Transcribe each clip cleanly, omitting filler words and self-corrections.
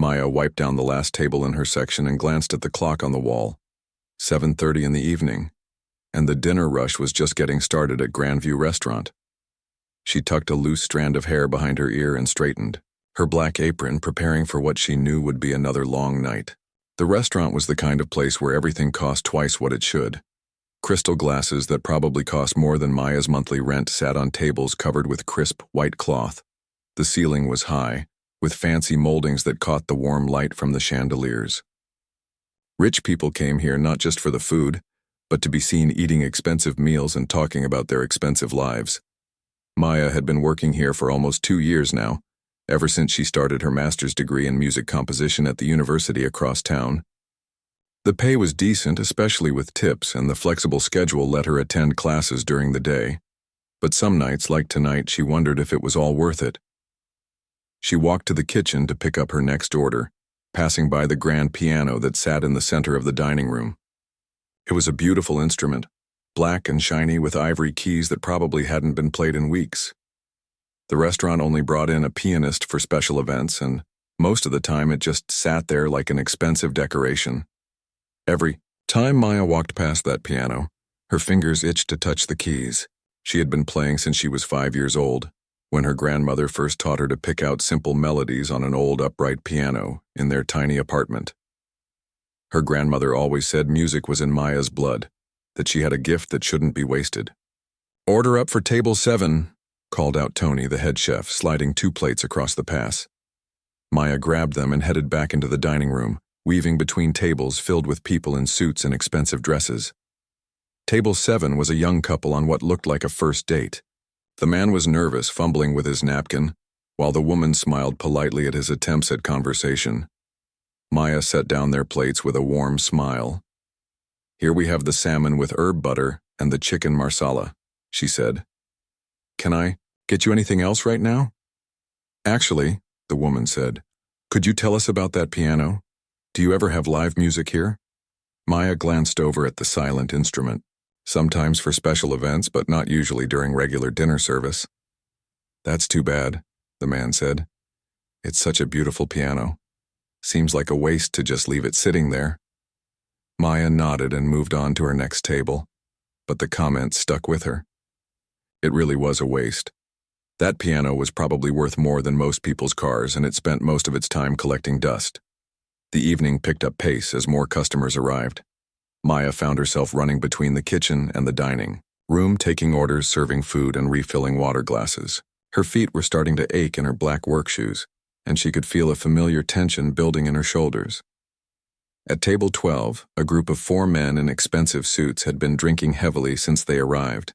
Maya wiped down the last table in her section and glanced at the clock on the wall. 7:30 in the evening, and the dinner rush was just getting started at Grandview Restaurant. She tucked a loose strand of hair behind her ear and straightened, her black apron preparing for what she knew would be another long night. The restaurant was the kind of place where everything cost twice what it should. Crystal glasses that probably cost more than Maya's monthly rent sat on tables covered with crisp white cloth. The ceiling was high, with fancy moldings that caught the warm light from the chandeliers. Rich people came here not just for the food, but to be seen eating expensive meals and talking about their expensive lives. Maya had been working here for almost 2 years now, ever since she started her master's degree in music composition at the university across town. The pay was decent, especially with tips, and the flexible schedule let her attend classes during the day. But some nights, like tonight, she wondered if it was all worth it. She walked to the kitchen to pick up her next order, passing by the grand piano that sat in the center of the dining room. It was a beautiful instrument, black and shiny with ivory keys that probably hadn't been played in weeks. The restaurant only brought in a pianist for special events, and most of the time it just sat there like an expensive decoration. Every time Maya walked past that piano, her fingers itched to touch the keys. She had been playing since she was 5 years old, when her grandmother first taught her to pick out simple melodies on an old upright piano in their tiny apartment. Her grandmother always said music was in Maya's blood, that she had a gift that shouldn't be wasted. "Order up for table 7, called out Tony, the head chef, sliding 2 plates across the pass. Maya grabbed them and headed back into the dining room, weaving between tables filled with people in suits and expensive dresses. Table 7 was a young couple on what looked like a first date. The man was nervous, fumbling with his napkin, while the woman smiled politely at his attempts at conversation. Maya set down their plates with a warm smile. "Here we have the salmon with herb butter and the chicken marsala," she said. "Can I get you anything else right now?" "Actually," the woman said, "could you tell us about that piano? Do you ever have live music here?" Maya glanced over at the silent instrument. "Sometimes for special events, but not usually during regular dinner service." "That's too bad," the man said. "It's such a beautiful piano. Seems like a waste to just leave it sitting there." Maya nodded and moved on to her next table, but the comment stuck with her. It really was a waste. That piano was probably worth more than most people's cars, and it spent most of its time collecting dust. The evening picked up pace as more customers arrived. Maya found herself running between the kitchen and the dining room, taking orders, serving food, and refilling water glasses. Her feet were starting to ache in her black work shoes, and she could feel a familiar tension building in her shoulders. At table 12, a group of 4 men in expensive suits had been drinking heavily since they arrived.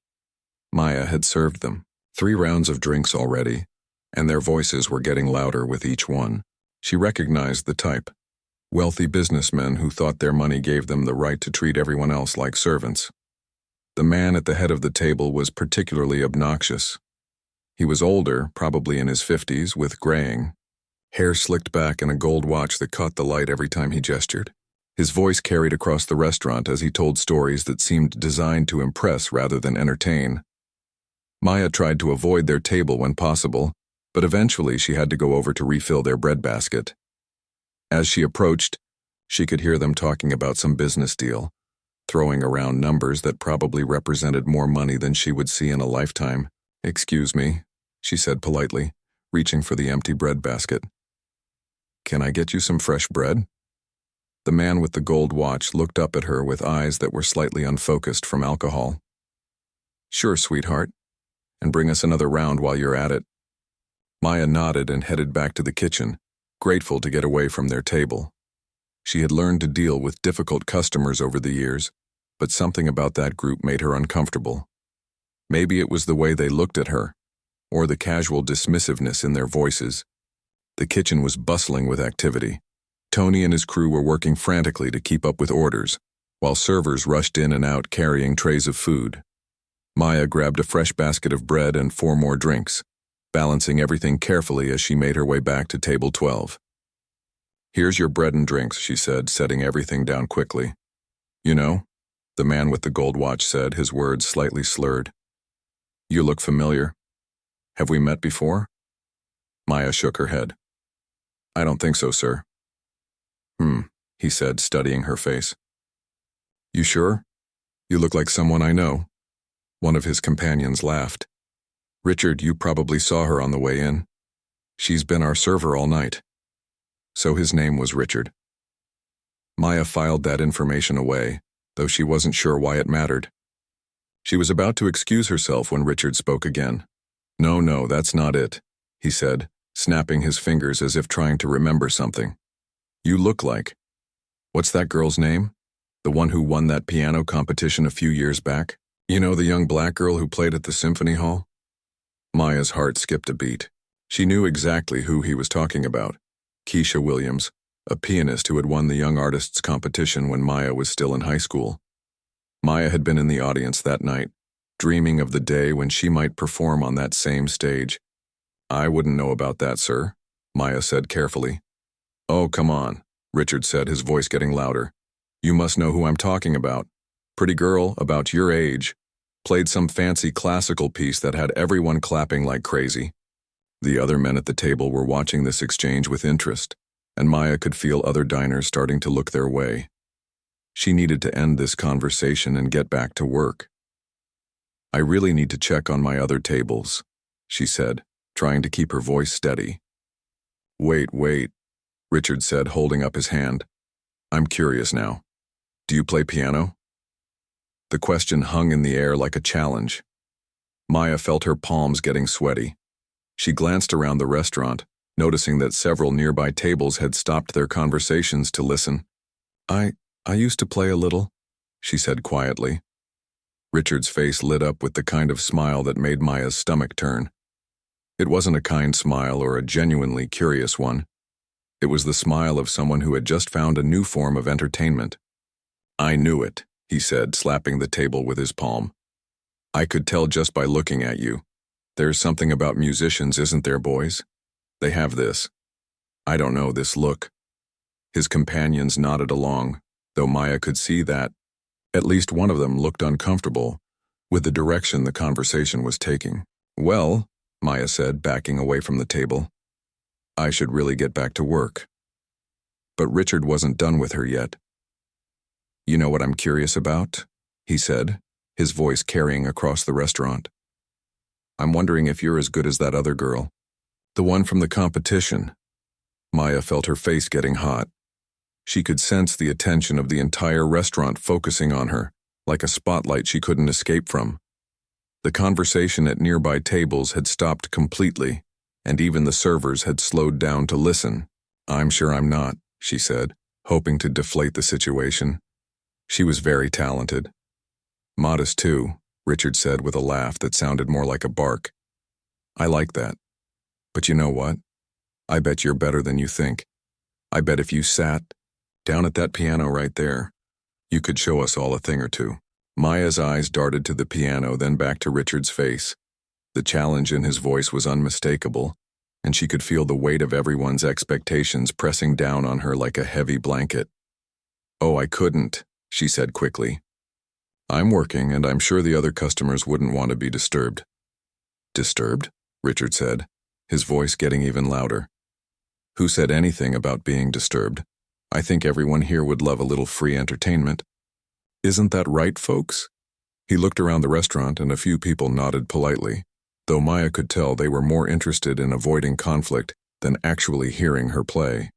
Maya had served them 3 rounds of drinks already, and their voices were getting louder with each one. She recognized the type. Wealthy businessmen who thought their money gave them the right to treat everyone else like servants. The man at the head of the table was particularly obnoxious. He was older, probably in his 50s, with graying hair slicked back and a gold watch that caught the light every time he gestured. His voice carried across the restaurant as he told stories that seemed designed to impress rather than entertain. Maya tried to avoid their table when possible, but eventually she had to go over to refill their breadbasket. As she approached, she could hear them talking about some business deal, throwing around numbers that probably represented more money than she would see in a lifetime. "Excuse me," she said politely, reaching for the empty breadbasket. "Can I get you some fresh bread?" The man with the gold watch looked up at her with eyes that were slightly unfocused from alcohol. "Sure, sweetheart. And bring us another round while you're at it." Maya nodded and headed back to the kitchen, grateful to get away from their table. She had learned to deal with difficult customers over the years, but something about that group made her uncomfortable. Maybe it was the way they looked at her, or the casual dismissiveness in their voices. The kitchen was bustling with activity. Tony and his crew were working frantically to keep up with orders, while servers rushed in and out carrying trays of food. Maya grabbed a fresh basket of bread and 4 more drinks, balancing everything carefully as she made her way back to table 12. "Here's your bread and drinks," she said, setting everything down quickly. "You know," the man with the gold watch said, his words slightly slurred. "You look familiar. Have we met before?" Maya shook her head. "I don't think so, sir. Hmm, he said, studying her face. You sure? You look like someone I know. One of his companions laughed. Richard, you probably saw her on the way in. She's been our server all night. So his name was Richard. Maya filed that information away, though she wasn't sure why it mattered. She was about to excuse herself when Richard spoke again. No, that's not it, he said, snapping his fingers as if trying to remember something. You look like. What's that girl's name? The one who won that piano competition a few years back? You know, the young black girl who played at the symphony hall? Maya's heart skipped a beat. She knew exactly who he was talking about. Keisha Williams, a pianist who had won the Young Artists competition when Maya was still in high school. Maya had been in the audience that night, dreaming of the day when she might perform on that same stage. I wouldn't know about that, sir, Maya said carefully. Oh, come on, Richard said, his voice getting louder. You must know who I'm talking about. Pretty girl, about your age. Played some fancy classical piece that had everyone clapping like crazy. The other men at the table were watching this exchange with interest, and Maya could feel other diners starting to look their way. She needed to end this conversation and get back to work. I really need to check on my other tables, she said, trying to keep her voice steady. Wait, Richard said, holding up his hand. I'm curious now. Do you play piano? The question hung in the air like a challenge. Maya felt her palms getting sweaty. She glanced around the restaurant, noticing that several nearby tables had stopped their conversations to listen. I used to play a little, she said quietly. Richard's face lit up with the kind of smile that made Maya's stomach turn. It wasn't a kind smile or a genuinely curious one. It was the smile of someone who had just found a new form of entertainment. I knew it, he said, slapping the table with his palm. I could tell just by looking at you. There's something about musicians, isn't there, boys? They have this. I don't know, this look. His companions nodded along, though Maya could see that at least one of them looked uncomfortable with the direction the conversation was taking. Well, Maya said, backing away from the table, I should really get back to work. But Richard wasn't done with her yet. You know what I'm curious about? He said, his voice carrying across the restaurant. I'm wondering if you're as good as that other girl. The one from the competition. Maya felt her face getting hot. She could sense the attention of the entire restaurant focusing on her, like a spotlight she couldn't escape from. The conversation at nearby tables had stopped completely, and even the servers had slowed down to listen. I'm sure I'm not, she said, hoping to deflate the situation. She was very talented. Modest too, Richard said with a laugh that sounded more like a bark. I like that. But you know what? I bet you're better than you think. I bet if you sat down at that piano right there, you could show us all a thing or two. Maya's eyes darted to the piano, then back to Richard's face. The challenge in his voice was unmistakable, and she could feel the weight of everyone's expectations pressing down on her like a heavy blanket. Oh, I couldn't, she said quickly. I'm working, and I'm sure the other customers wouldn't want to be disturbed. Disturbed? Richard said, his voice getting even louder. Who said anything about being disturbed? I think everyone here would love a little free entertainment. Isn't that right, folks? He looked around the restaurant and a few people nodded politely, though Maya could tell they were more interested in avoiding conflict than actually hearing her play.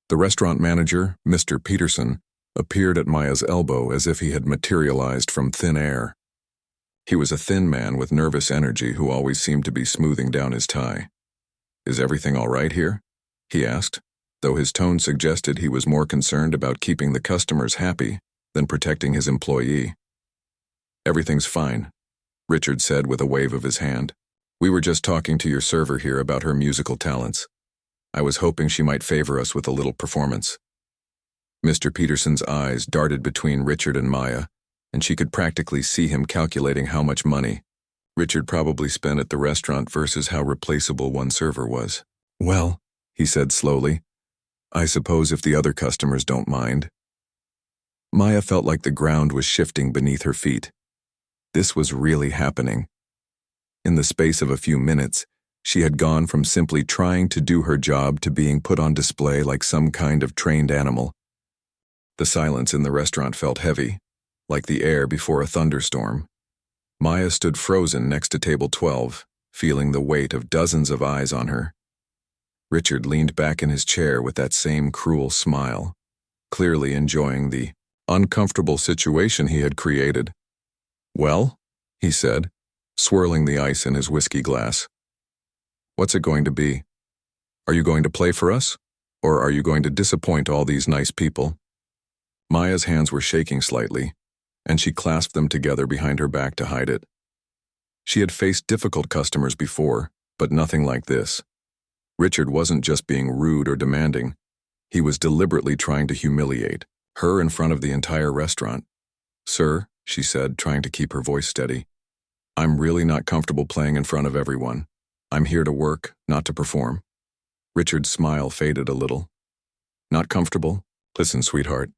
The restaurant manager, Mr. Peterson, appeared at Maya's elbow as if he had materialized from thin air. He was a thin man with nervous energy who always seemed to be smoothing down his tie. Is everything all right here? He asked, though his tone suggested he was more concerned about keeping the customers happy than protecting his employee. Everything's fine, Richard said with a wave of his hand. We were just talking to your server here about her musical talents. I was hoping she might favor us with a little performance. Mr. Peterson's eyes darted between Richard and Maya, and she could practically see him calculating how much money Richard probably spent at the restaurant versus how replaceable one server was. Well, he said slowly, I suppose if the other customers don't mind. Maya felt like the ground was shifting beneath her feet. This was really happening. In the space of a few minutes, She had gone from simply trying to do her job to being put on display like some kind of trained animal. The silence in the restaurant felt heavy, like the air before a thunderstorm. Maya stood frozen next to table 12, feeling the weight of dozens of eyes on her. Richard leaned back in his chair with that same cruel smile, clearly enjoying the uncomfortable situation he had created. "Well," he said, swirling the ice in his whiskey glass. "What's it going to be? Are you going to play for us? Or are you going to disappoint all these nice people?" Maya's hands were shaking slightly, and she clasped them together behind her back to hide it. She had faced difficult customers before, but nothing like this. Richard wasn't just being rude or demanding. He was deliberately trying to humiliate her in front of the entire restaurant. "Sir," she said, trying to keep her voice steady, "I'm really not comfortable playing in front of everyone. I'm here to work, not to perform." Richard's smile faded a little. "Not comfortable? Listen, sweetheart.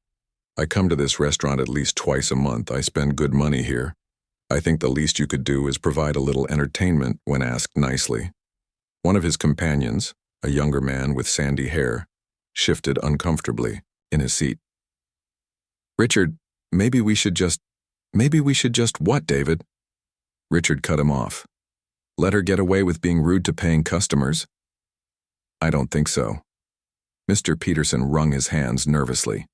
I come to this restaurant at least twice a month. I spend good money here. I think the least you could do is provide a little entertainment when asked nicely." One of his companions, a younger man with sandy hair, shifted uncomfortably in his seat. "Richard, maybe we should just what, David?" Richard cut him off. "Let her get away with being rude to paying customers?" "I don't think so." Mr. Peterson wrung his hands nervously.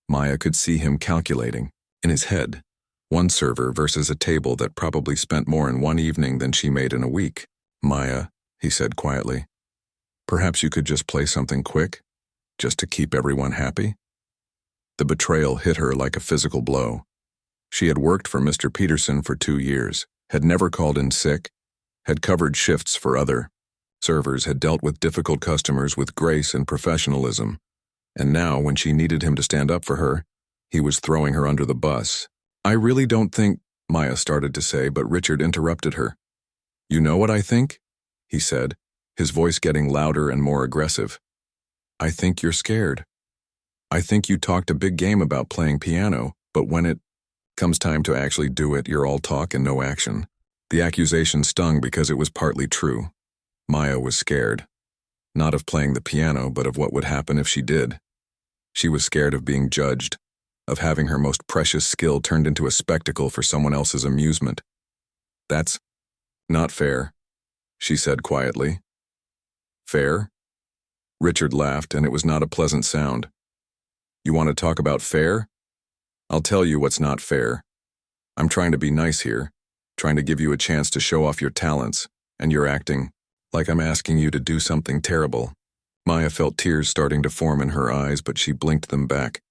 Maya could see him calculating, in his head, one server versus a table that probably spent more in one evening than she made in a week. "Maya," he said quietly, "perhaps you could just play something quick, just to keep everyone happy?" The betrayal hit her like a physical blow. She had worked for Mr. Peterson for 2 years, had never called in sick, had covered shifts for other servers, had dealt with difficult customers with grace and professionalism, and now, when she needed him to stand up for her, he was throwing her under the bus. "I really don't think," Maya started to say, but Richard interrupted her. "You know what I think?" he said, his voice getting louder and more aggressive. "I think you're scared. I think you talked a big game about playing piano, but when it comes time to actually do it, you're all talk and no action." The accusation stung because it was partly true. Maya was scared. Not of playing the piano, but of what would happen if she did. She was scared of being judged, of having her most precious skill turned into a spectacle for someone else's amusement. "That's not fair," she said quietly. "Fair?" Richard laughed, and it was not a pleasant sound. "You want to talk about fair? I'll tell you what's not fair. I'm trying to be nice here, trying to give you a chance to show off your talents, and you're acting like I'm asking you to do something terrible." Maya felt tears starting to form in her eyes, but she blinked them back.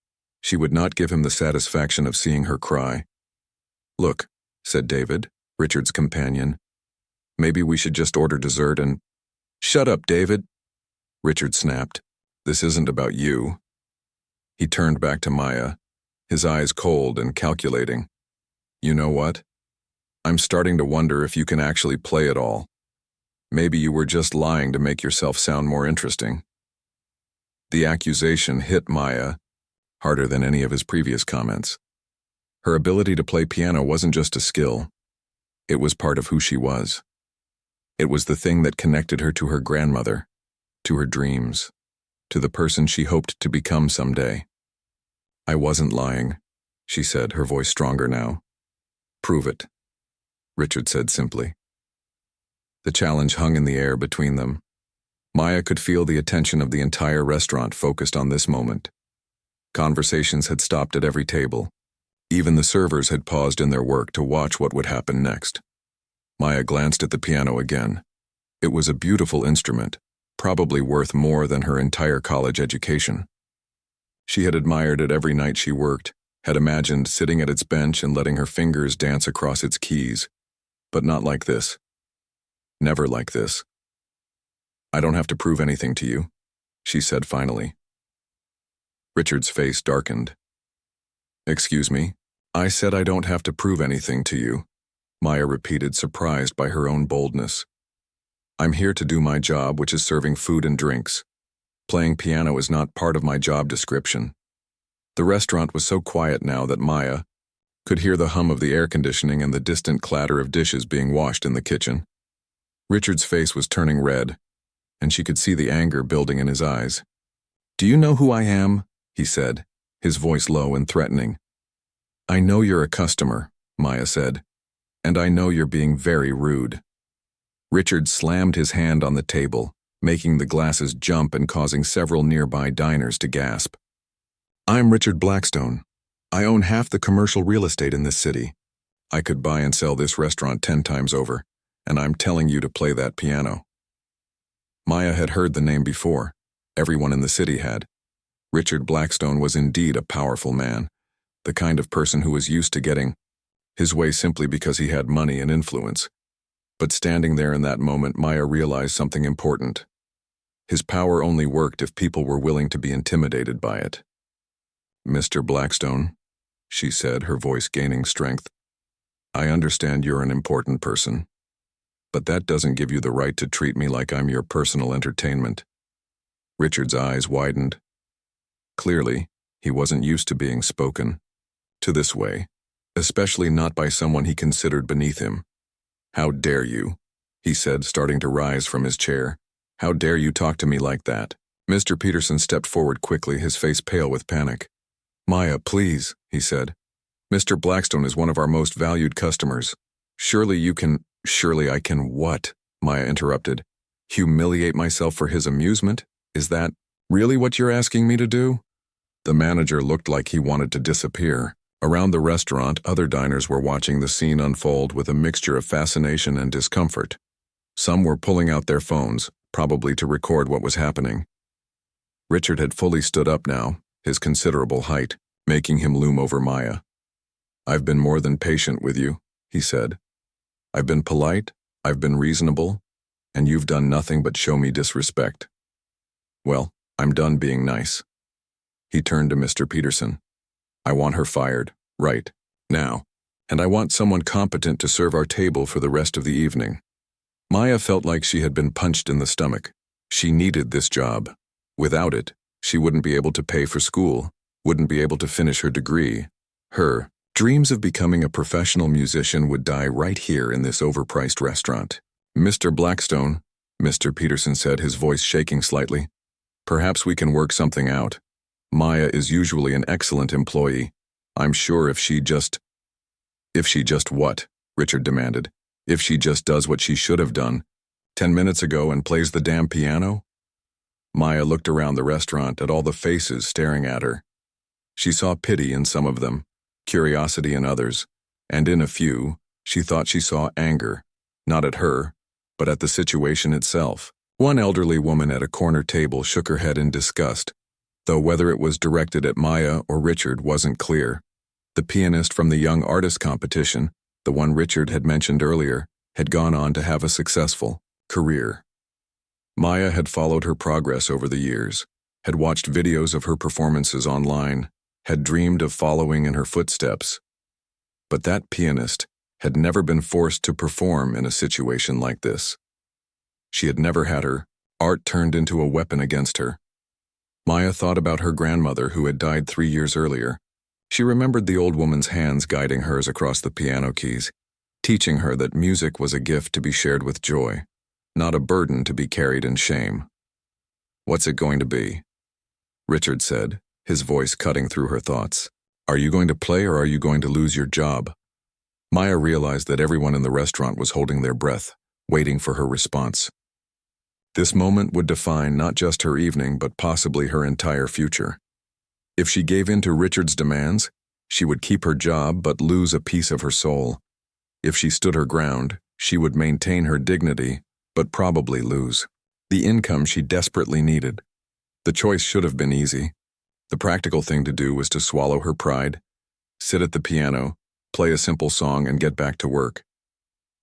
She would not give him the satisfaction of seeing her cry. "Look," said David, Richard's companion, "maybe we should just order dessert and—" "Shut up, David," Richard snapped. "This isn't about you." He turned back to Maya, his eyes cold and calculating. "You know what? I'm starting to wonder if you can actually play at all. Maybe you were just lying to make yourself sound more interesting." The accusation hit Maya harder than any of his previous comments. Her ability to play piano wasn't just a skill. It was part of who she was. It was the thing that connected her to her grandmother, to her dreams, to the person she hoped to become someday. "I wasn't lying," she said, her voice stronger now. "Prove it," Richard said simply. The challenge hung in the air between them. Maya could feel the attention of the entire restaurant focused on this moment. Conversations had stopped at every table. Even the servers had paused in their work to watch what would happen next. Maya glanced at the piano again. It was a beautiful instrument, probably worth more than her entire college education. She had admired it every night she worked, had imagined sitting at its bench and letting her fingers dance across its keys. But not like this. Never like this. "I don't have to prove anything to you," she said finally. Richard's face darkened. "Excuse me, I said I don't have to prove anything to you," Maya repeated, surprised by her own boldness. "I'm here to do my job, which is serving food and drinks. Playing piano is not part of my job description." The restaurant was so quiet now that Maya could hear the hum of the air conditioning and the distant clatter of dishes being washed in the kitchen. Richard's face was turning red, and she could see the anger building in his eyes. "Do you know who I am?" he said, his voice low and threatening. "I know you're a customer," Maya said, "and I know you're being very rude." Richard slammed his hand on the table, making the glasses jump and causing several nearby diners to gasp. "I'm Richard Blackstone. I own half the commercial real estate in this city. I could buy and sell this restaurant 10 times over, and I'm telling you to play that piano." Maya had heard the name before. Everyone in the city had. Richard Blackstone was indeed a powerful man, the kind of person who was used to getting his way simply because he had money and influence. But standing there in that moment, Maya realized something important. His power only worked if people were willing to be intimidated by it. "Mr. Blackstone," she said, her voice gaining strength, "I understand you're an important person, but that doesn't give you the right to treat me like I'm your personal entertainment." Richard's eyes widened. Clearly, he wasn't used to being spoken to this way, especially not by someone he considered beneath him. "How dare you?" he said, starting to rise from his chair. "How dare you talk to me like that?" Mr. Peterson stepped forward quickly, his face pale with panic. "Maya, please," he said. "Mr. Blackstone is one of our most valued customers. Surely I can what?" Maya interrupted. "Humiliate myself for his amusement? Is that really what you're asking me to do?" The manager looked like he wanted to disappear. Around the restaurant, other diners were watching the scene unfold with a mixture of fascination and discomfort. Some were pulling out their phones, probably to record what was happening. Richard had fully stood up now, his considerable height, making him loom over Maya. "I've been more than patient with you," he said. "I've been polite, I've been reasonable, and you've done nothing but show me disrespect. Well, I'm done being nice." He turned to Mr. Peterson. "I want her fired, right now, and I want someone competent to serve our table for the rest of the evening." Maya felt like she had been punched in the stomach. She needed this job. Without it, she wouldn't be able to pay for school, wouldn't be able to finish her degree. Her dreams of becoming a professional musician would die right here in this overpriced restaurant. "Mr. Blackstone," Mr. Peterson said, his voice shaking slightly, "perhaps we can work something out. Maya is usually an excellent employee. I'm sure if she just what?" Richard demanded. "If she just does what she should have done 10 minutes ago and plays the damn piano?" Maya looked around the restaurant at all the faces staring at her. She saw pity in some of them, curiosity in others, and in a few, she thought she saw anger, not at her, but at the situation itself. One elderly woman at a corner table shook her head in disgust, though whether it was directed at Maya or Richard wasn't clear. The pianist from the Young Artist competition, the one Richard had mentioned earlier, had gone on to have a successful career. Maya had followed her progress over the years, had watched videos of her performances online, had dreamed of following in her footsteps. But that pianist had never been forced to perform in a situation like this. She had never had her art turned into a weapon against her. Maya thought about her grandmother who had died 3 years earlier. She remembered the old woman's hands guiding hers across the piano keys, teaching her that music was a gift to be shared with joy, not a burden to be carried in shame. "What's it going to be?" Richard said, his voice cutting through her thoughts. "Are you going to play or are you going to lose your job?" Maya realized that everyone in the restaurant was holding their breath, waiting for her response. This moment would define not just her evening, but possibly her entire future. If she gave in to Richard's demands, she would keep her job but lose a piece of her soul. If she stood her ground, she would maintain her dignity, but probably lose the income she desperately needed. The choice should have been easy. The practical thing to do was to swallow her pride, sit at the piano, play a simple song, and get back to work.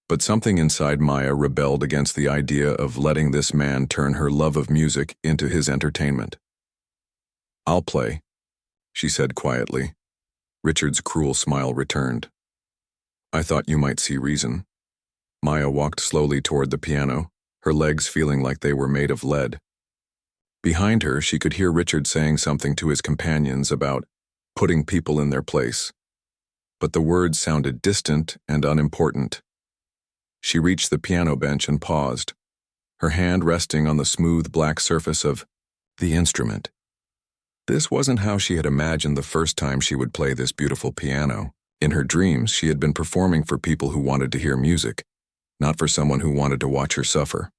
But something inside Maya rebelled against the idea of letting this man turn her love of music into his entertainment. "I'll play," she said quietly. Richard's cruel smile returned. "I thought you might see reason." Maya walked slowly toward the piano, her legs feeling like they were made of lead. Behind her, she could hear Richard saying something to his companions about putting people in their place. But the words sounded distant and unimportant. She reached the piano bench and paused, her hand resting on the smooth black surface of the instrument. This wasn't how she had imagined the first time she would play this beautiful piano. In her dreams, she had been performing for people who wanted to hear music, not for someone who wanted to watch her suffer.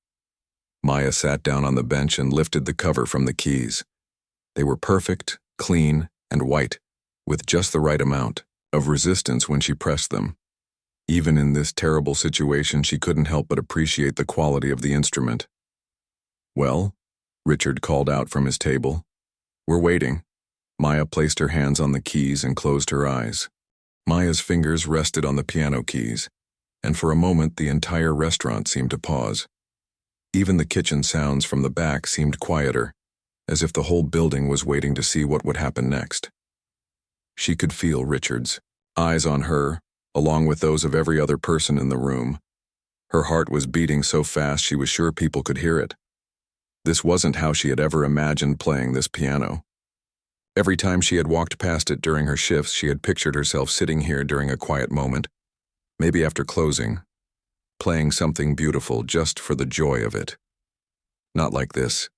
Maya sat down on the bench and lifted the cover from the keys. They were perfect, clean, and white, with just the right amount of resistance when she pressed them. Even in this terrible situation, she couldn't help but appreciate the quality of the instrument. "Well?" Richard called out from his table. "We're waiting." Maya placed her hands on the keys and closed her eyes. Maya's fingers rested on the piano keys, and for a moment the entire restaurant seemed to pause. Even the kitchen sounds from the back seemed quieter, as if the whole building was waiting to see what would happen next. She could feel Richard's eyes on her, along with those of every other person in the room. Her heart was beating so fast she was sure people could hear it. This wasn't how she had ever imagined playing this piano. Every time she had walked past it during her shifts, she had pictured herself sitting here during a quiet moment, maybe after closing, playing something beautiful just for the joy of it. Not like this.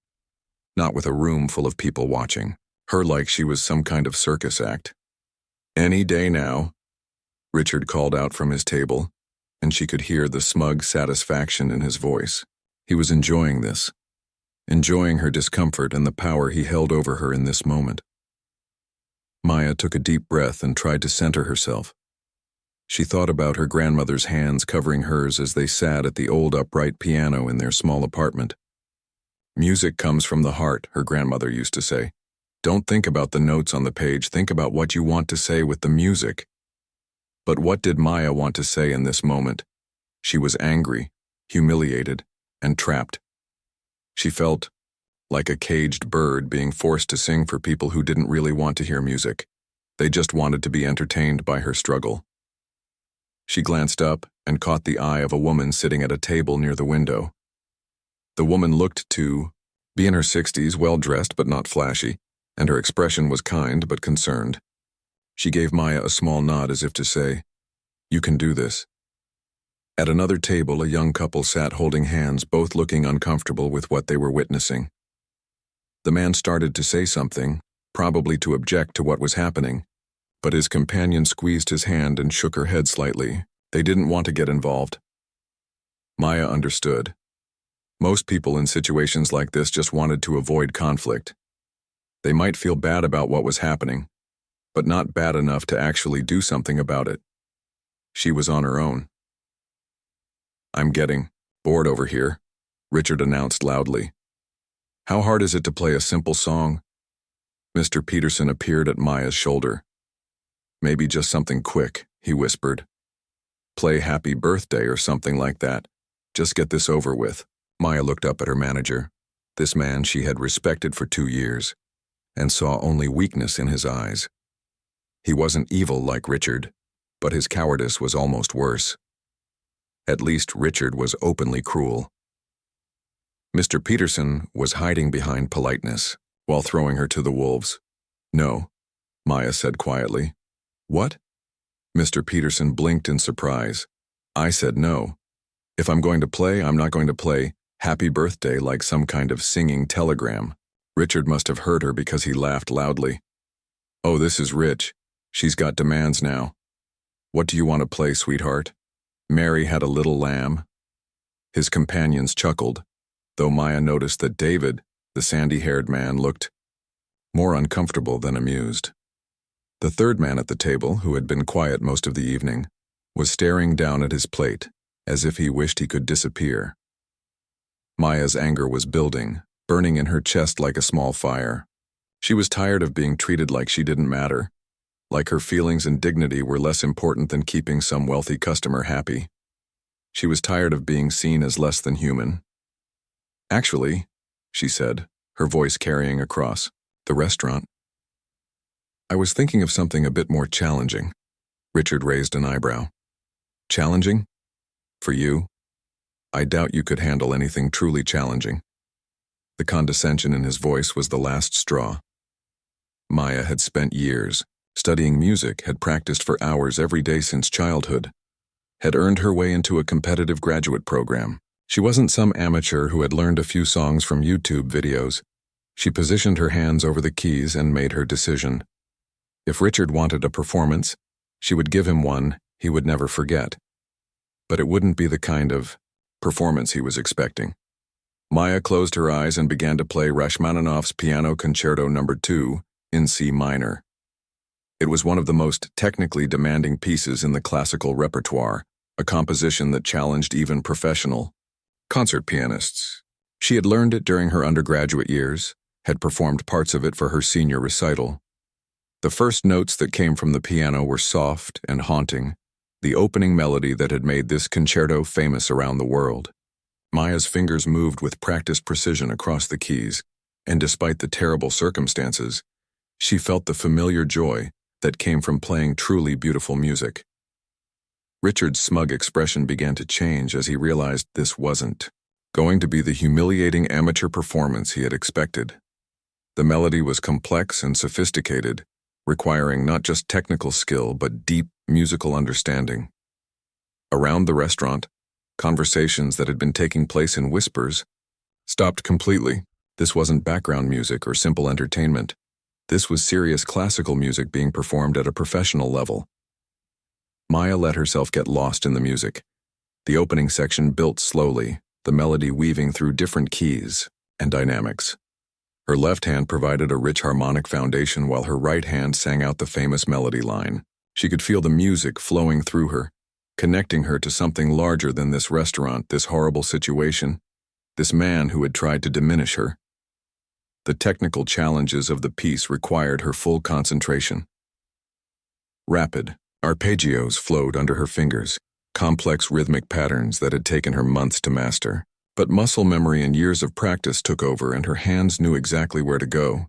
Not with a room full of people watching, her like she was some kind of circus act. "Any day now," Richard called out from his table, and she could hear the smug satisfaction in his voice. He was enjoying this, enjoying her discomfort and the power he held over her in this moment. Maya took a deep breath and tried to center herself. She thought about her grandmother's hands covering hers as they sat at the old upright piano in their small apartment. "Music comes from the heart," her grandmother used to say. "Don't think about the notes on the page, think about what you want to say with the music." But what did Maya want to say in this moment? She was angry, humiliated, and trapped. She felt like a caged bird being forced to sing for people who didn't really want to hear music. They just wanted to be entertained by her struggle. She glanced up and caught the eye of a woman sitting at a table near the window. The woman looked to be in her 60s, well-dressed but not flashy, and her expression was kind but concerned. She gave Maya a small nod as if to say, "You can do this." At another table, a young couple sat holding hands, both looking uncomfortable with what they were witnessing. The man started to say something, probably to object to what was happening, but his companion squeezed his hand and shook her head slightly. They didn't want to get involved. Maya understood. Most people in situations like this just wanted to avoid conflict. They might feel bad about what was happening, but not bad enough to actually do something about it. She was on her own. "I'm getting bored over here," Richard announced loudly. "How hard is it to play a simple song?" Mr. Peterson appeared at Maya's shoulder. "Maybe just something quick," he whispered. "Play Happy Birthday or something like that. Just get this over with." Maya looked up at her manager, this man she had respected for 2 years, and saw only weakness in his eyes. He wasn't evil like Richard, but his cowardice was almost worse. At least Richard was openly cruel. Mr. Peterson was hiding behind politeness while throwing her to the wolves. "No," Maya said quietly. "What?" Mr. Peterson blinked in surprise. "I said no. If I'm going to play, I'm not going to play Happy Birthday like some kind of singing telegram." Richard must have heard her because he laughed loudly. "Oh, this is rich. She's got demands now. What do you want to play, sweetheart? Mary Had a Little Lamb?" His companions chuckled, though Maya noticed that David, the sandy-haired man, looked more uncomfortable than amused. The third man at the table, who had been quiet most of the evening, was staring down at his plate, as if he wished he could disappear. Maya's anger was building, burning in her chest like a small fire. She was tired of being treated like she didn't matter, like her feelings and dignity were less important than keeping some wealthy customer happy. She was tired of being seen as less than human. "Actually," she said, her voice carrying across the restaurant, "I was thinking of something a bit more challenging." Richard raised an eyebrow. "Challenging? For you? I doubt you could handle anything truly challenging." The condescension in his voice was the last straw. Maya had spent years studying music, had practiced for hours every day since childhood. had earned her way into a competitive graduate program. She wasn't some amateur who had learned a few songs from YouTube videos. She positioned her hands over the keys and made her decision. If Richard wanted a performance, she would give him one he would never forget. But it wouldn't be the kind of performance he was expecting. Maya closed her eyes and began to play Rachmaninoff's Piano Concerto No. 2 in C minor. It was one of the most technically demanding pieces in the classical repertoire, a composition that challenged even professional concert pianists. She had learned it during her undergraduate years, had performed parts of it for her senior recital. The first notes that came from the piano were soft and haunting, the opening melody that had made this concerto famous around the world. Maya's fingers moved with practiced precision across the keys, and despite the terrible circumstances, she felt the familiar joy that came from playing truly beautiful music. Richard's smug expression began to change as he realized this wasn't going to be the humiliating amateur performance he had expected. The melody was complex and sophisticated, requiring not just technical skill but deep musical understanding. Around the restaurant, conversations that had been taking place in whispers stopped completely. This wasn't background music or simple entertainment. This was serious classical music being performed at a professional level. Maya let herself get lost in the music. The opening section built slowly, the melody weaving through different keys and dynamics. Her left hand provided a rich harmonic foundation while her right hand sang out the famous melody line. She could feel the music flowing through her, connecting her to something larger than this restaurant, this horrible situation, this man who had tried to diminish her. The technical challenges of the piece required her full concentration. Rapid arpeggios flowed under her fingers, complex rhythmic patterns that had taken her months to master. But muscle memory and years of practice took over, and her hands knew exactly where to go.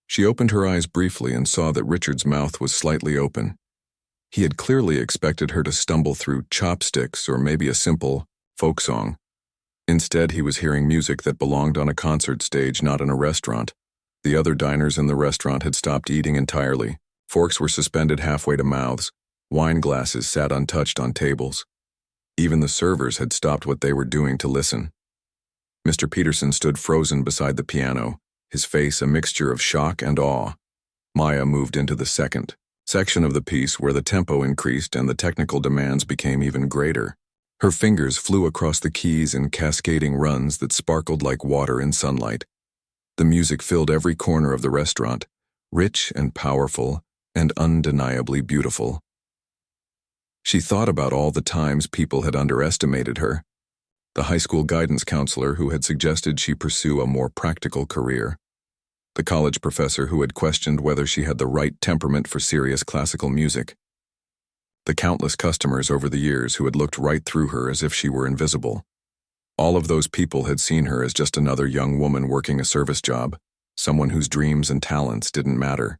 She opened her eyes briefly and saw that Richard's mouth was slightly open. He had clearly expected her to stumble through chopsticks or maybe a simple folk song. Instead, he was hearing music that belonged on a concert stage, not in a restaurant. The other diners in the restaurant had stopped eating entirely. Forks were suspended halfway to mouths. Wine glasses sat untouched on tables. Even the servers had stopped what they were doing to listen. Mr. Peterson stood frozen beside the piano, his face a mixture of shock and awe. Maya moved into the second section of the piece where the tempo increased and the technical demands became even greater. Her fingers flew across the keys in cascading runs that sparkled like water in sunlight. The music filled every corner of the restaurant, rich and powerful and undeniably beautiful. She thought about all the times people had underestimated her. The high school guidance counselor who had suggested she pursue a more practical career. The college professor who had questioned whether she had the right temperament for serious classical music. The countless customers over the years who had looked right through her as if she were invisible. All of those people had seen her as just another young woman working a service job, someone whose dreams and talents didn't matter.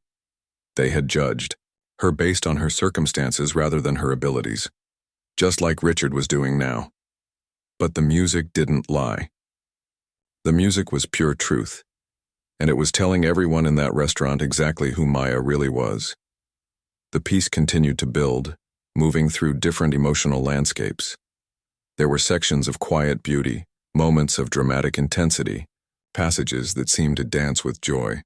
They had judged her based on her circumstances rather than her abilities, just like Richard was doing now. But the music didn't lie. The music was pure truth, and it was telling everyone in that restaurant exactly who Maya really was. The piece continued to build, moving through different emotional landscapes. There were sections of quiet beauty, moments of dramatic intensity, passages that seemed to dance with joy.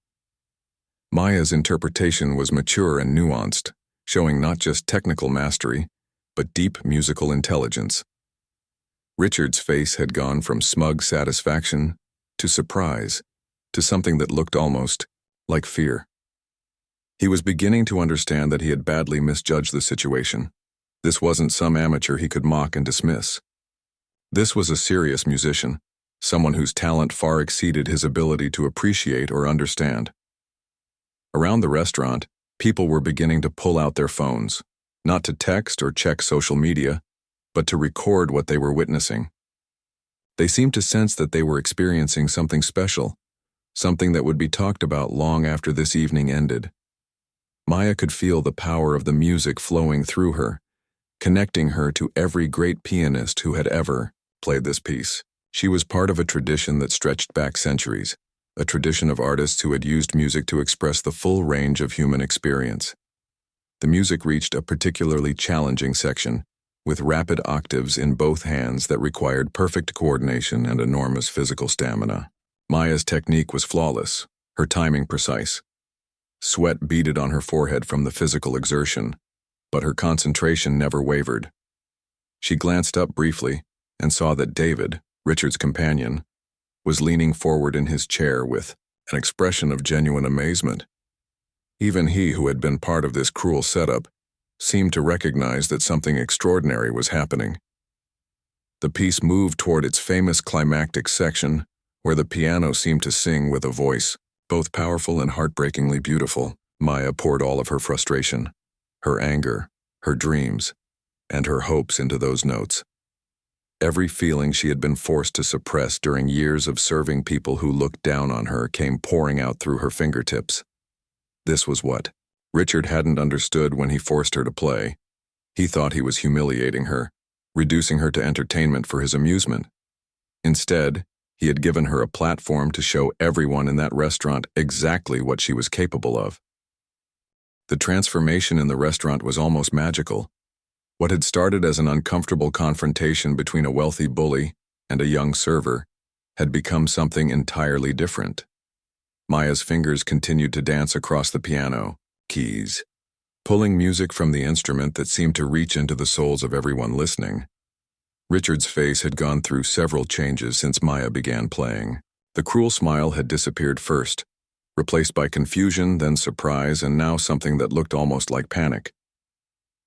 Maya's interpretation was mature and nuanced, showing not just technical mastery, but deep musical intelligence. Richard's face had gone from smug satisfaction to surprise, to something that looked almost like fear. He was beginning to understand that he had badly misjudged the situation. This wasn't some amateur he could mock and dismiss. This was a serious musician, someone whose talent far exceeded his ability to appreciate or understand. Around the restaurant, people were beginning to pull out their phones, not to text or check social media, but to record what they were witnessing. They seemed to sense that they were experiencing something special, something that would be talked about long after this evening ended. Maya could feel the power of the music flowing through her, connecting her to every great pianist who had ever played this piece. She was part of a tradition that stretched back centuries, a tradition of artists who had used music to express the full range of human experience. The music reached a particularly challenging section, with rapid octaves in both hands that required perfect coordination and enormous physical stamina. Maya's technique was flawless, her timing precise. Sweat beaded on her forehead from the physical exertion, but her concentration never wavered. She glanced up briefly and saw that David, Richard's companion, was leaning forward in his chair with an expression of genuine amazement. Even he, who had been part of this cruel setup, seemed to recognize that something extraordinary was happening. The piece moved toward its famous climactic section, where the piano seemed to sing with a voice, both powerful and heartbreakingly beautiful. Maya poured all of her frustration, her anger, her dreams, and her hopes into those notes. Every feeling she had been forced to suppress during years of serving people who looked down on her came pouring out through her fingertips. This was what Richard hadn't understood when he forced her to play. He thought he was humiliating her, reducing her to entertainment for his amusement. Instead, he had given her a platform to show everyone in that restaurant exactly what she was capable of. The transformation in the restaurant was almost magical. What had started as an uncomfortable confrontation between a wealthy bully and a young server had become something entirely different. Maya's fingers continued to dance across the piano, keys, pulling music from the instrument that seemed to reach into the souls of everyone listening. Richard's face had gone through several changes since Maya began playing. The cruel smile had disappeared first, replaced by confusion, then surprise, and now something that looked almost like panic.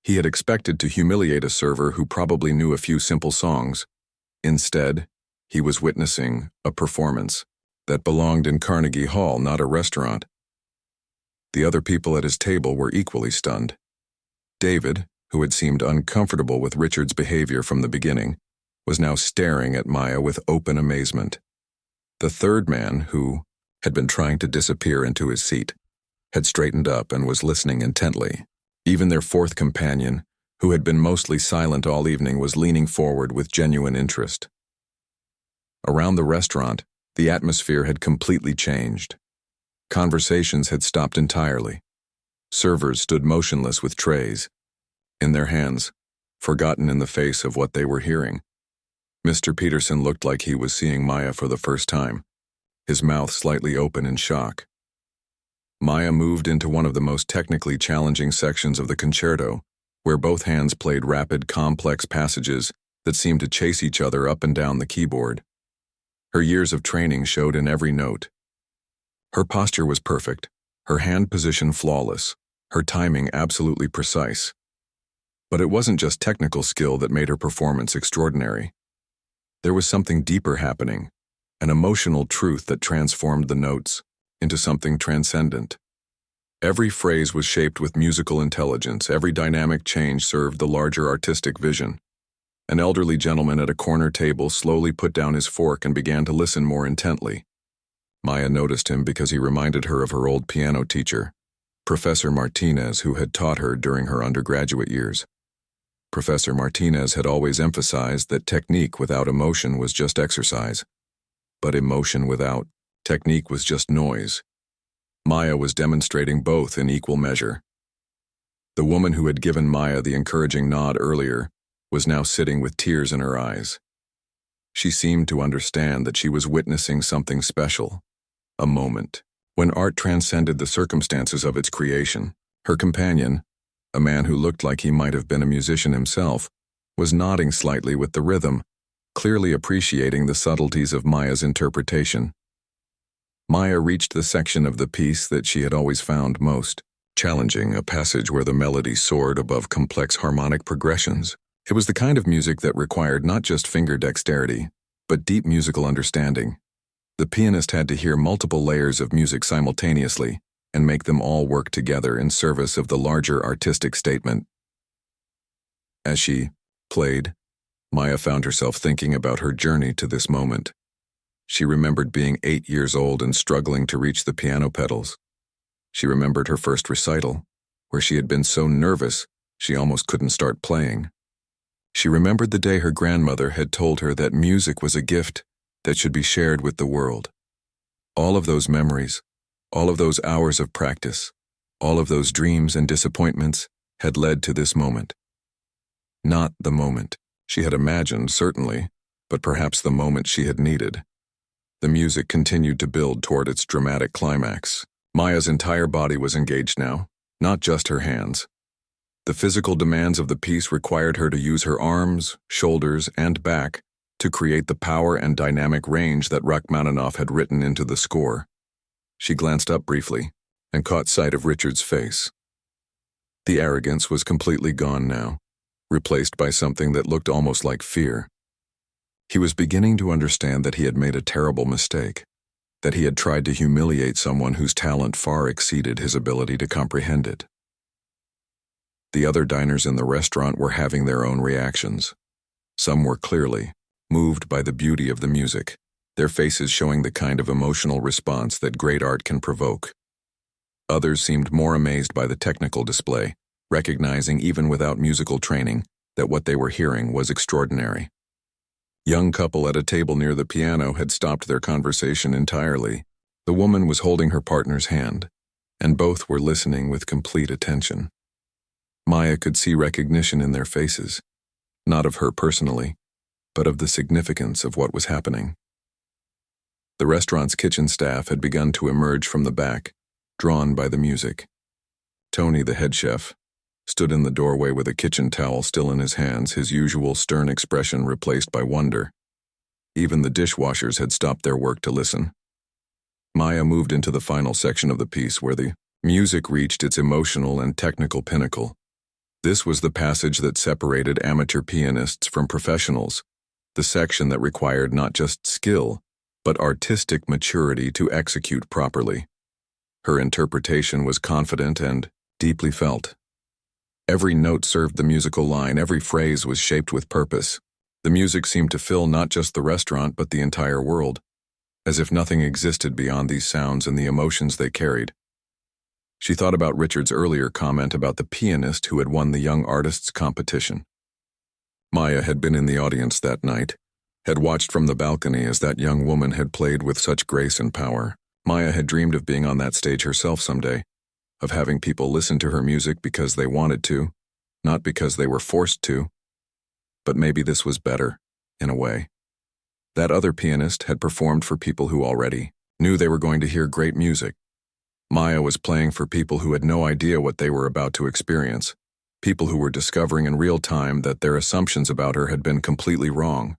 He had expected to humiliate a server who probably knew a few simple songs. Instead, he was witnessing a performance that belonged in Carnegie Hall, not a restaurant. The other people at his table were equally stunned. David, who had seemed uncomfortable with Richard's behavior from the beginning, was now staring at Maya with open amazement. The third man, who had been trying to disappear into his seat, had straightened up and was listening intently. Even their fourth companion, who had been mostly silent all evening, was leaning forward with genuine interest. Around the restaurant, the atmosphere had completely changed. Conversations had stopped entirely. Servers stood motionless with trays in their hands, forgotten in the face of what they were hearing. Mr. Peterson looked like he was seeing Maya for the first time, his mouth slightly open in shock. Maya moved into one of the most technically challenging sections of the concerto, where both hands played rapid, complex passages that seemed to chase each other up and down the keyboard. Her years of training showed in every note. Her posture was perfect, her hand position flawless, her timing absolutely precise. But it wasn't just technical skill that made her performance extraordinary. There was something deeper happening, an emotional truth that transformed the notes into something transcendent. Every phrase was shaped with musical intelligence, every dynamic change served the larger artistic vision. An elderly gentleman at a corner table slowly put down his fork and began to listen more intently. Maya noticed him because he reminded her of her old piano teacher, Professor Martinez, who had taught her during her undergraduate years. Professor Martinez had always emphasized that technique without emotion was just exercise, but emotion without technique was just noise. Maya was demonstrating both in equal measure. The woman who had given Maya the encouraging nod earlier was now sitting with tears in her eyes. She seemed to understand that she was witnessing something special, a moment when art transcended the circumstances of its creation. Her companion, a man who looked like he might have been a musician himself, was nodding slightly with the rhythm, clearly appreciating the subtleties of Maya's interpretation. Maya reached the section of the piece that she had always found most challenging, a passage where the melody soared above complex harmonic progressions. It was the kind of music that required not just finger dexterity, but deep musical understanding. The pianist had to hear multiple layers of music simultaneously and make them all work together in service of the larger artistic statement. As she played, Maya found herself thinking about her journey to this moment. She remembered being 8 years old and struggling to reach the piano pedals. She remembered her first recital, where she had been so nervous she almost couldn't start playing. She remembered the day her grandmother had told her that music was a gift that should be shared with the world. All of those memories, all of those hours of practice, all of those dreams and disappointments had led to this moment. Not the moment she had imagined, certainly, but perhaps the moment she had needed. The music continued to build toward its dramatic climax. Maya's entire body was engaged now, not just her hands. The physical demands of the piece required her to use her arms, shoulders, and back to create the power and dynamic range that Rachmaninoff had written into the score. She glanced up briefly and caught sight of Richard's face. The arrogance was completely gone now, replaced by something that looked almost like fear. He was beginning to understand that he had made a terrible mistake, that he had tried to humiliate someone whose talent far exceeded his ability to comprehend it. The other diners in the restaurant were having their own reactions. Some were clearly moved by the beauty of the music, their faces showing the kind of emotional response that great art can provoke. Others seemed more amazed by the technical display, recognizing even without musical training that what they were hearing was extraordinary. Young couple at a table near the piano had stopped their conversation entirely. The woman was holding her partner's hand, and both were listening with complete attention. Maya could see recognition in their faces, not of her personally, but of the significance of what was happening. The restaurant's kitchen staff had begun to emerge from the back, drawn by the music. Tony, the head chef, stood in the doorway with a kitchen towel still in his hands, his usual stern expression replaced by wonder. Even the dishwashers had stopped their work to listen. Maya moved into the final section of the piece where the music reached its emotional and technical pinnacle. This was the passage that separated amateur pianists from professionals, the section that required not just skill, but artistic maturity to execute properly. Her interpretation was confident and deeply felt. Every note served the musical line, every phrase was shaped with purpose. The music seemed to fill not just the restaurant but the entire world, as if nothing existed beyond these sounds and the emotions they carried. She thought about Richard's earlier comment about the pianist who had won the young artists' competition. Maya had been in the audience that night, had watched from the balcony as that young woman had played with such grace and power. Maya had dreamed of being on that stage herself someday, of having people listen to her music because they wanted to, not because they were forced to. But maybe this was better, in a way. That other pianist had performed for people who already knew they were going to hear great music. Maya was playing for people who had no idea what they were about to experience, people who were discovering in real time that their assumptions about her had been completely wrong.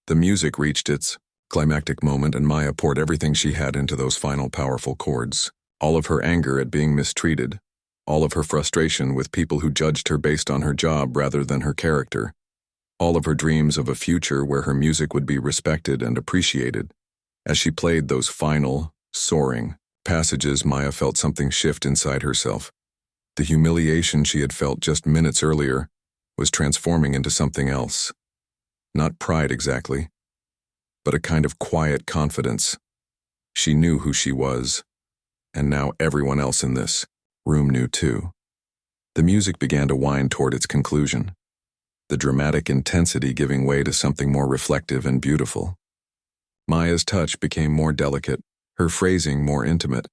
The music reached its climactic moment and Maya poured everything she had into those final powerful chords. All of her anger at being mistreated, all of her frustration with people who judged her based on her job rather than her character, all of her dreams of a future where her music would be respected and appreciated. As she played those final, soaring passages, Maya felt something shift inside herself. The humiliation she had felt just minutes earlier was transforming into something else. Not pride exactly, but a kind of quiet confidence. She knew who she was, and now everyone else in this room knew too. The music began to wind toward its conclusion, the dramatic intensity giving way to something more reflective and beautiful. Maya's touch became more delicate, her phrasing more intimate.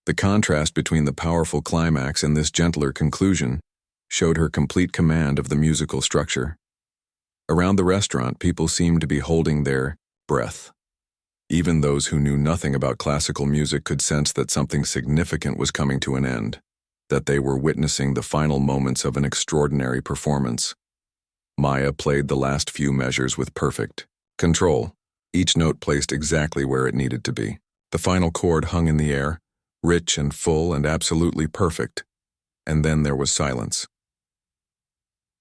The contrast between the powerful climax and this gentler conclusion showed her complete command of the musical structure. Around the restaurant, people seemed to be holding their breath. Even those who knew nothing about classical music could sense that something significant was coming to an end, that they were witnessing the final moments of an extraordinary performance. Maya played the last few measures with perfect control, each note placed exactly where it needed to be. The final chord hung in the air, rich and full and absolutely perfect, and then there was silence.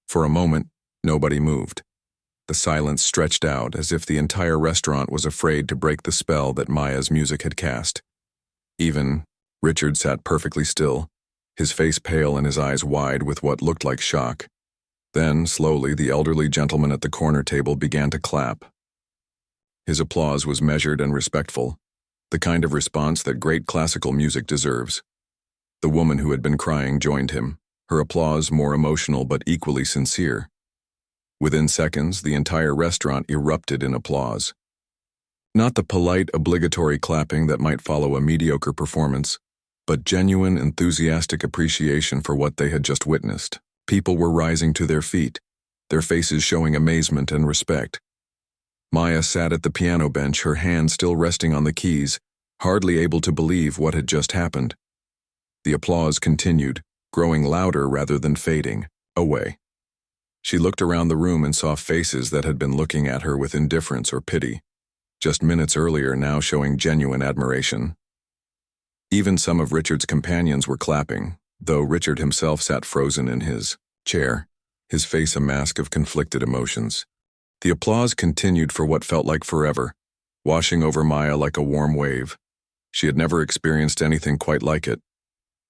For a moment, nobody moved. The silence stretched out as if the entire restaurant was afraid to break the spell that Maya's music had cast. Even Richard sat perfectly still, his face pale and his eyes wide with what looked like shock. Then, slowly, the elderly gentleman at the corner table began to clap. His applause was measured and respectful, the kind of response that great classical music deserves. The woman who had been crying joined him, her applause more emotional but equally sincere. Within seconds, the entire restaurant erupted in applause. Not the polite, obligatory clapping that might follow a mediocre performance, but genuine, enthusiastic appreciation for what they had just witnessed. People were rising to their feet, their faces showing amazement and respect. Maya sat at the piano bench, her hand still resting on the keys, hardly able to believe what had just happened. The applause continued, growing louder rather than fading away. She looked around the room and saw faces that had been looking at her with indifference or pity, just minutes earlier now showing genuine admiration. Even some of Richard's companions were clapping, though Richard himself sat frozen in his chair, his face a mask of conflicted emotions. The applause continued for what felt like forever, washing over Maya like a warm wave. She had never experienced anything quite like it,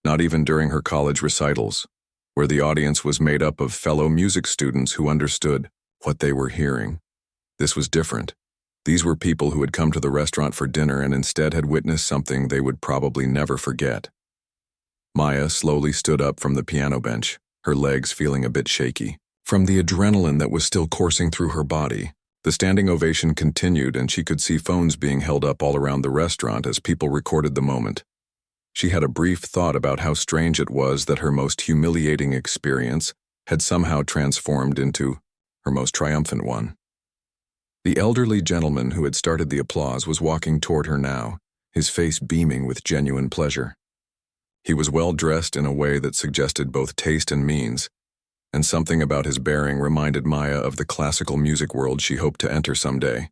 not even during her college recitals, where the audience was made up of fellow music students who understood what they were hearing. This was different. These were people who had come to the restaurant for dinner and instead had witnessed something they would probably never forget. Maya slowly stood up from the piano bench, her legs feeling a bit shaky. From the adrenaline that was still coursing through her body, the standing ovation continued and she could see phones being held up all around the restaurant as people recorded the moment. She had a brief thought about how strange it was that her most humiliating experience had somehow transformed into her most triumphant one. The elderly gentleman who had started the applause was walking toward her now, his face beaming with genuine pleasure. He was well dressed in a way that suggested both taste and means, and something about his bearing reminded Maya of the classical music world she hoped to enter someday.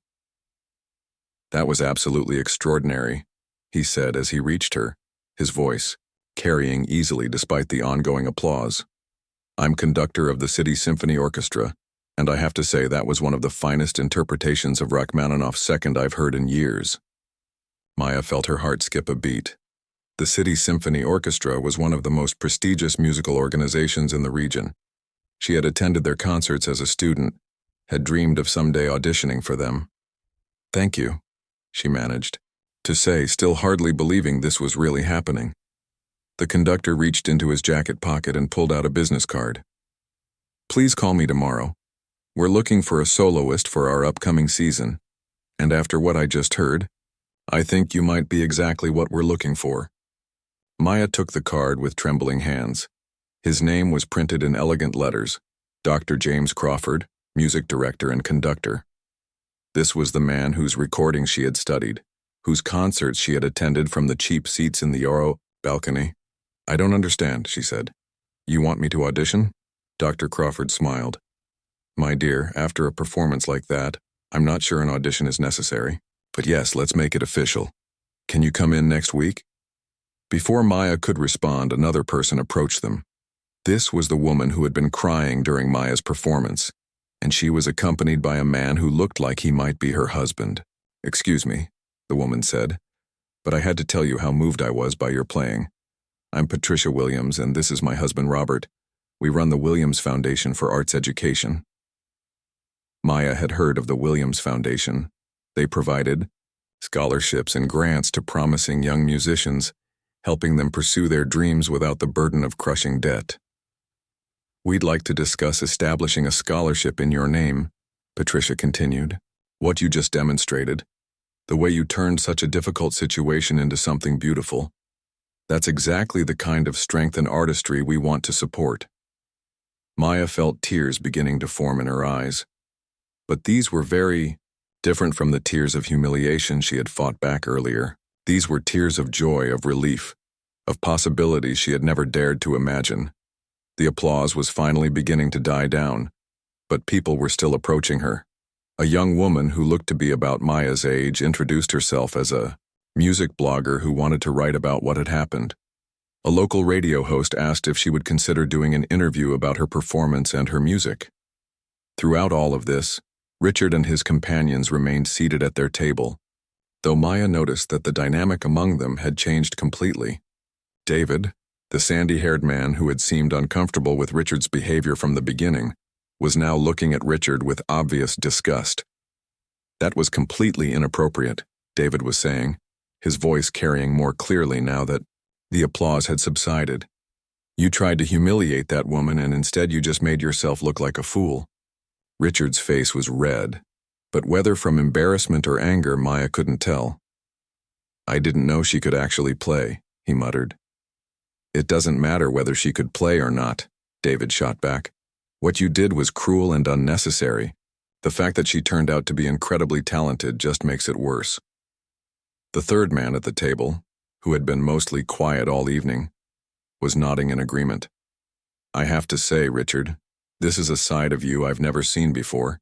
"That was absolutely extraordinary," he said as he reached her, his voice carrying easily despite the ongoing applause. "I'm conductor of the City Symphony Orchestra, and I have to say that was one of the finest interpretations of Rachmaninoff's Second I've heard in years." Maya felt her heart skip a beat. The City Symphony Orchestra was one of the most prestigious musical organizations in the region. She had attended their concerts as a student, had dreamed of someday auditioning for them. "Thank you," she managed to say, still hardly believing this was really happening. The conductor reached into his jacket pocket and pulled out a business card. "Please call me tomorrow. We're looking for a soloist for our upcoming season, and after what I just heard, I think you might be exactly what we're looking for." Maya took the card with trembling hands. His name was printed in elegant letters, Dr. James Crawford, music director and conductor. This was the man whose recordings she had studied, whose concerts she had attended from the cheap seats in the Oro balcony. "I don't understand," she said. "You want me to audition?" Dr. Crawford smiled. "My dear, after a performance like that, I'm not sure an audition is necessary. But yes, let's make it official. Can you come in next week?" Before Maya could respond, another person approached them. This was the woman who had been crying during Maya's performance, and she was accompanied by a man who looked like he might be her husband. "Excuse me," the woman said, "but I had to tell you how moved I was by your playing. I'm Patricia Williams, and this is my husband Robert. We run the Williams Foundation for Arts Education." Maya had heard of the Williams Foundation. They provided scholarships and grants to promising young musicians, helping them pursue their dreams without the burden of crushing debt. "We'd like to discuss establishing a scholarship in your name," Patricia continued. "What you just demonstrated, the way you turned such a difficult situation into something beautiful, that's exactly the kind of strength and artistry we want to support." Maya felt tears beginning to form in her eyes. But these were very different from the tears of humiliation she had fought back earlier. These were tears of joy, of relief, of possibilities she had never dared to imagine. The applause was finally beginning to die down, but people were still approaching her. A young woman who looked to be about Maya's age introduced herself as a music blogger who wanted to write about what had happened. A local radio host asked if she would consider doing an interview about her performance and her music. Throughout all of this, Richard and his companions remained seated at their table, though Maya noticed that the dynamic among them had changed completely. David, the sandy-haired man who had seemed uncomfortable with Richard's behavior from the beginning, was now looking at Richard with obvious disgust. "That was completely inappropriate," David was saying, his voice carrying more clearly now that the applause had subsided. "You tried to humiliate that woman and instead you just made yourself look like a fool." Richard's face was red, but whether from embarrassment or anger, Maya couldn't tell. "I didn't know she could actually play," he muttered. "It doesn't matter whether she could play or not," David shot back. What you did was cruel and unnecessary. The fact that she turned out to be incredibly talented just makes it worse." The third man at the table, who had been mostly quiet all evening, was nodding in agreement. "I have to say, Richard, this is a side of you I've never seen before.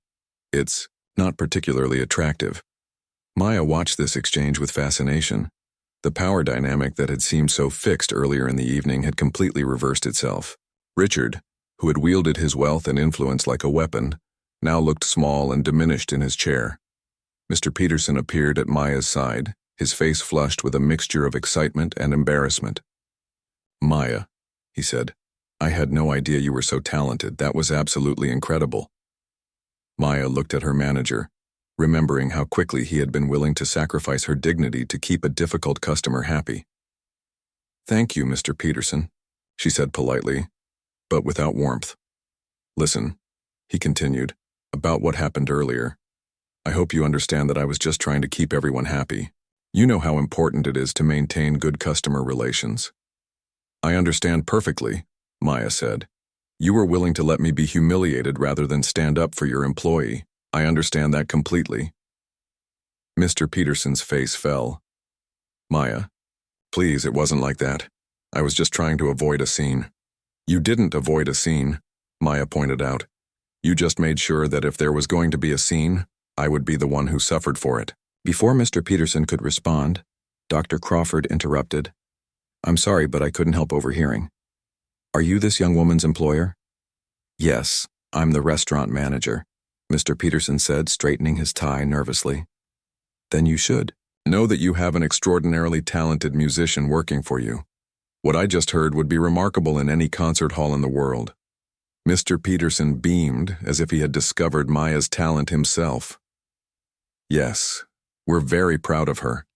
It's not particularly attractive." Maya watched this exchange with fascination. The power dynamic that had seemed so fixed earlier in the evening had completely reversed itself. Richard, who had wielded his wealth and influence like a weapon, now looked small and diminished in his chair. Mr. Peterson appeared at Maya's side, his face flushed with a mixture of excitement and embarrassment. "Maya," he said, "I had no idea you were so talented. That was absolutely incredible." Maya looked at her manager, remembering how quickly he had been willing to sacrifice her dignity to keep a difficult customer happy. "Thank you, Mr. Peterson," she said politely, but without warmth. "Listen," he continued, "about what happened earlier. I hope you understand that I was just trying to keep everyone happy. You know how important it is to maintain good customer relations." "I understand perfectly," Maya said. "You were willing to let me be humiliated rather than stand up for your employee. I understand that completely." Mr. Peterson's face fell. "Maya, please, it wasn't like that. I was just trying to avoid a scene." "You didn't avoid a scene," Maya pointed out. "You just made sure that if there was going to be a scene, I would be the one who suffered for it." Before Mr. Peterson could respond, Dr. Crawford interrupted. "I'm sorry, but I couldn't help overhearing. Are you this young woman's employer?" "Yes, I'm the restaurant manager," Mr. Peterson said, straightening his tie nervously. "Then you should know that you have an extraordinarily talented musician working for you. What I just heard would be remarkable in any concert hall in the world." Mr. Peterson beamed as if he had discovered Maya's talent himself. "Yes, we're very proud of her."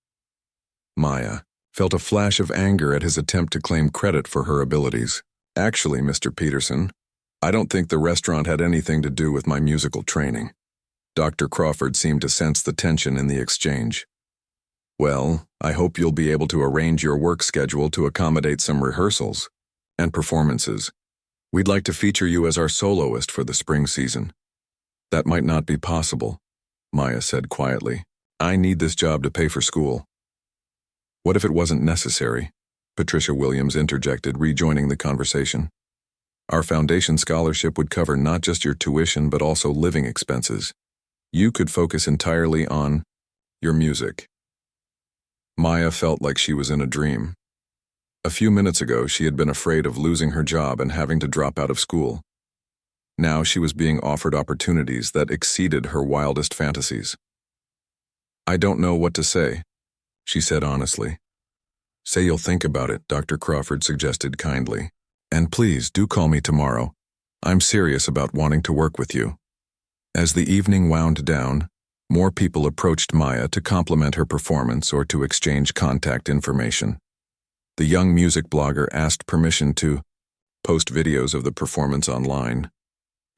Maya felt a flash of anger at his attempt to claim credit for her abilities. "Actually, Mr. Peterson, I don't think the restaurant had anything to do with my musical training." Dr. Crawford seemed to sense the tension in the exchange. "Well, I hope you'll be able to arrange your work schedule to accommodate some rehearsals and performances. We'd like to feature you as our soloist for the spring season." "That might not be possible," Maya said quietly. "I need this job to pay for school." "What if it wasn't necessary?" Patricia Williams interjected, rejoining the conversation. "Our foundation scholarship would cover not just your tuition but also living expenses. You could focus entirely on your music." Maya felt like she was in a dream. A few minutes ago, she had been afraid of losing her job and having to drop out of school. Now she was being offered opportunities that exceeded her wildest fantasies. "I don't know what to say," she said honestly. "Say you'll think about it," Dr. Crawford suggested kindly. "And please do call me tomorrow. I'm serious about wanting to work with you." As the evening wound down, more people approached Maya to compliment her performance or to exchange contact information. The young music blogger asked permission to post videos of the performance online,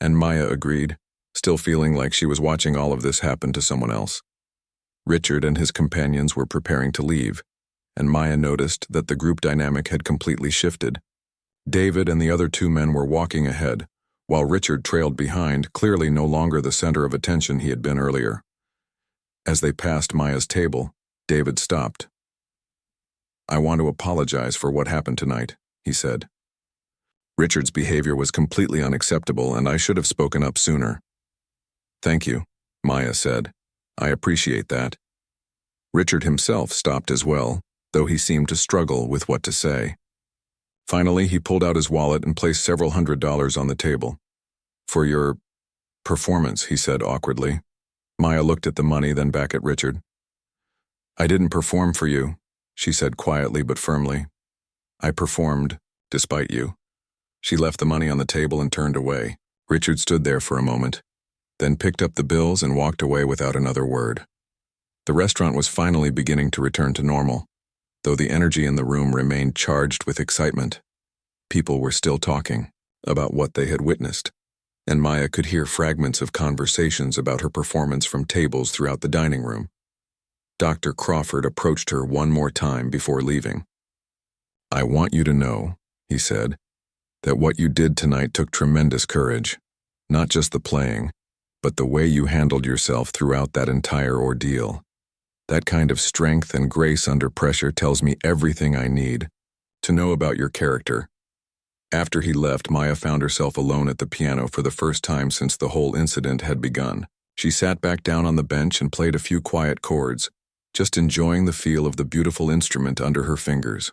and Maya agreed, still feeling like she was watching all of this happen to someone else. Richard and his companions were preparing to leave, and Maya noticed that the group dynamic had completely shifted. David and the other two men were walking ahead, while Richard trailed behind, clearly no longer the center of attention he had been earlier. As they passed Maya's table, David stopped. "I want to apologize for what happened tonight," he said. "Richard's behavior was completely unacceptable, and I should have spoken up sooner." "Thank you," Maya said. "I appreciate that." Richard himself stopped as well, though he seemed to struggle with what to say. Finally, he pulled out his wallet and placed several $100s on the table. "For your performance," he said awkwardly. Maya looked at the money, then back at Richard. "I didn't perform for you," she said quietly but firmly. "I performed, despite you." She left the money on the table and turned away. Richard stood there for a moment, then picked up the bills and walked away without another word. The restaurant was finally beginning to return to normal, though the energy in the room remained charged with excitement. People were still talking about what they had witnessed, and Maya could hear fragments of conversations about her performance from tables throughout the dining room. Dr. Crawford approached her one more time before leaving. "I want you to know," he said, "that what you did tonight took tremendous courage. Not just the playing, but the way you handled yourself throughout that entire ordeal. That kind of strength and grace under pressure tells me everything I need to know about your character. After he left, Maya found herself alone at the piano for the first time since the whole incident had begun. She sat back down on the bench and played a few quiet chords, just enjoying the feel of the beautiful instrument under her fingers.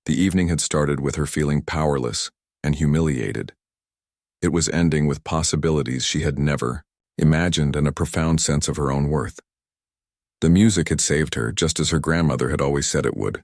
The evening had started with her feeling powerless and humiliated. It was ending with possibilities she had never imagined and a profound sense of her own worth. The music had saved her, just as her grandmother had always said it would.